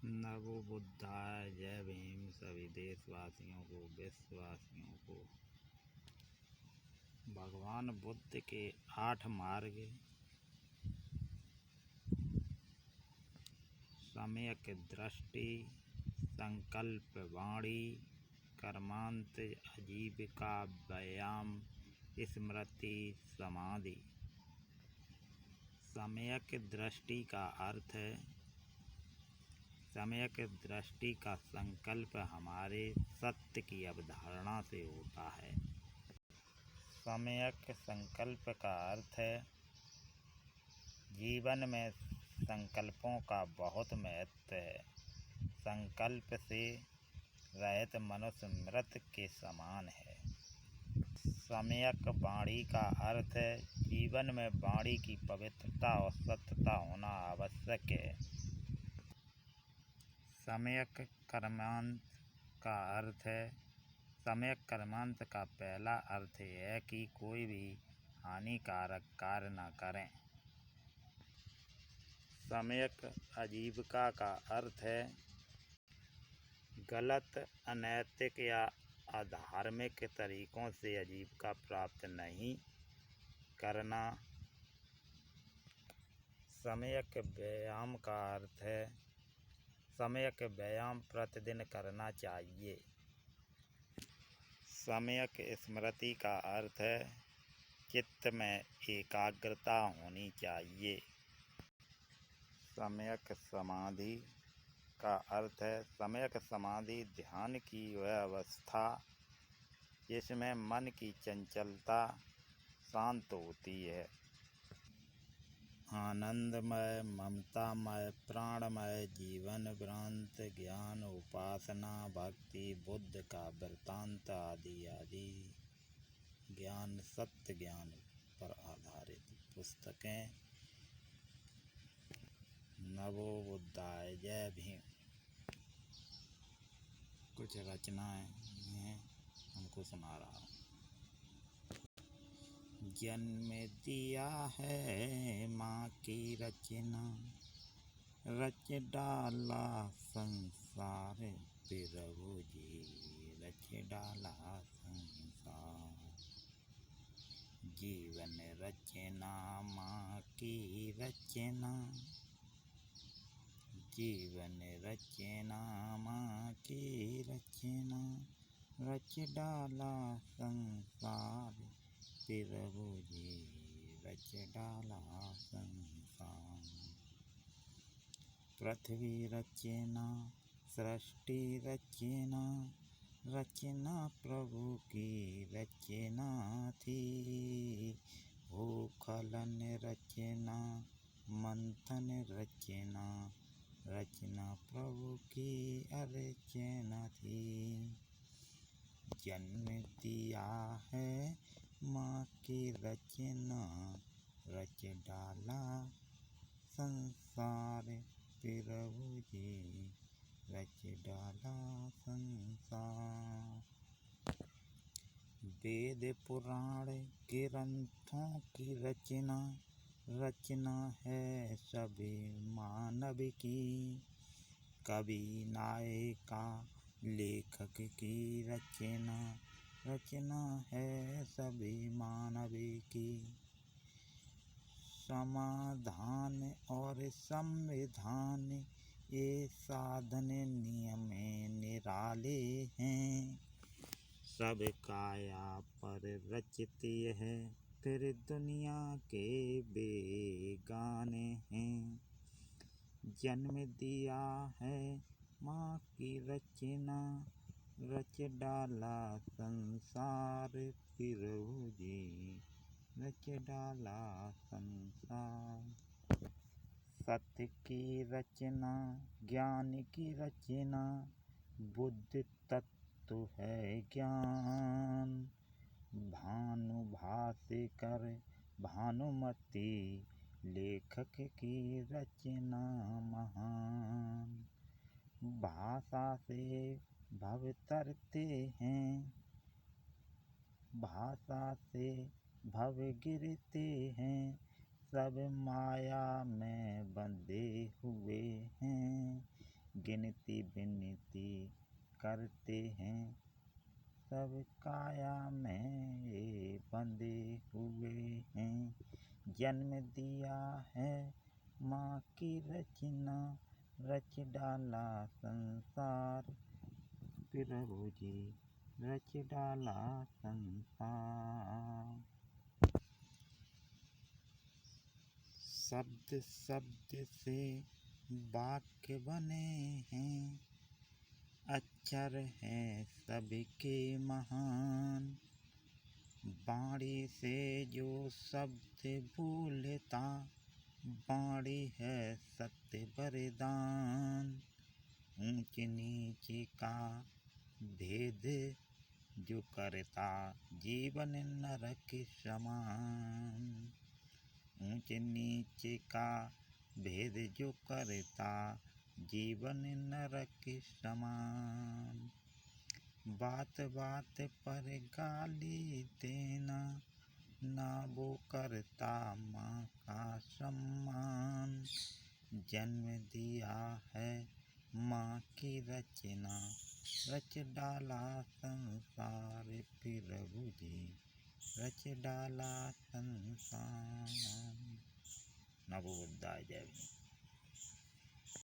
नमो बुद्धाय। जय भीम। सभी देशवासियों को, विश्ववासियों को भगवान बुद्ध के 8 मार्ग, सम्यक दृष्टि, संकल्प, वाणी, कर्मांत, आजीविका, व्यायाम, स्मृति, समाधि। सम्यक दृष्टि का अर्थ है, सम्यक दृष्टि का संकल्प हमारे सत्य की अवधारणा से होता है। सम्यक संकल्प का अर्थ है, जीवन में संकल्पों का बहुत महत्व है। संकल्प से रहित मनुष्य मृत के समान है। सम्यक वाणी का अर्थ है, जीवन में वाणी की पवित्रता और सत्यता होना आवश्यक है। सम्यक कर्मांत का अर्थ है, सम्यक कर्मांत का पहला अर्थ है कि कोई भी हानिकारक कार्य न करें। सम्यक आजीविका का अर्थ है, गलत, अनैतिक या अधार्मिक तरीकों से आजीविका प्राप्त नहीं करना। सम्यक व्यायाम का अर्थ है, सम्यक व्यायाम प्रतिदिन करना चाहिए। सम्यक स्मृति का अर्थ है, चित्त में एकाग्रता होनी चाहिए। सम्यक समाधि का अर्थ है, सम्यक समाधि ध्यान की वह अवस्था जिसमें मन की चंचलता शांत होती है। आनंदमय, ममतामय, प्राणमय जीवन वृत्त, ज्ञान, उपासना, भक्ति, बुद्ध का वृत्तांत आदि आदि ज्ञान, सत्य ज्ञान पर आधारित पुस्तकें। नमो बुद्धाय। जय भीम। कुछ रचनाएं हैं, हमको सुना रहा हूँ। जन्म दिया है माँ की रचना, रच डाला संसार, प्रभु जी रच डाला संसार। जीवन रचना माँ की रचना, जीवन रचना माँ की रचना, रच डाला संसार, प्रभु जी रच डाला संसार। पृथ्वी रचना, सृष्टि रचना, रचना प्रभु की रचना थी। भूखलन रचना, मंथन रचना, रचना प्रभु की अर्चना थी। जन्म दिया है माँ की रचना, रच डाला संसार, प्रभु जी रच डाला संसार। वेद पुराण ग्रंथों की रचना, रचना है सभी मानव की। कवि, नायिका, लेखक की रचना, रचना है सभी मानव की। समाधान और संविधान ये साधन नियम निराले हैं। सब काया पर रचते हैं, फिर दुनिया के बेगाने हैं। जन्म दिया है माँ की रचना, रच डाला संसार, प्रभु जी रच डाला संसार। सत्य की रचना, ज्ञान की रचना, बुद्ध तत्व है ज्ञान। भानु भास्कर, भानुमति लेखक की रचना महान। भाषा से भव तरते हैं, भाषा से भव गिरते हैं। सब माया में बंधे हुए हैं, गिनती बिनती करते हैं, सब काया में ये बंधे हुए हैं। जन्म दिया है माँ की रचना, रच डाला संसार, प्रभु जी रच डाला संसार। शब्द शब्द से वाक्य बने हैं, अक्षर हैं सबके महान। वाणी से जो शब्द बोलता, वाणी है सत्य वरदान। ऊंच नीच का भेद जो करता, जीवन नरक समान। ऊंच नीच का भेद जो करता, जीवन नरक समान। बात बात पर गाली देना, ना वो करता माँ का सम्मान। जन्म दिया है माँ की रचना, रच डाला संसार, प्रभु जी रच डाला संसार। नमो बुद्धाय जय।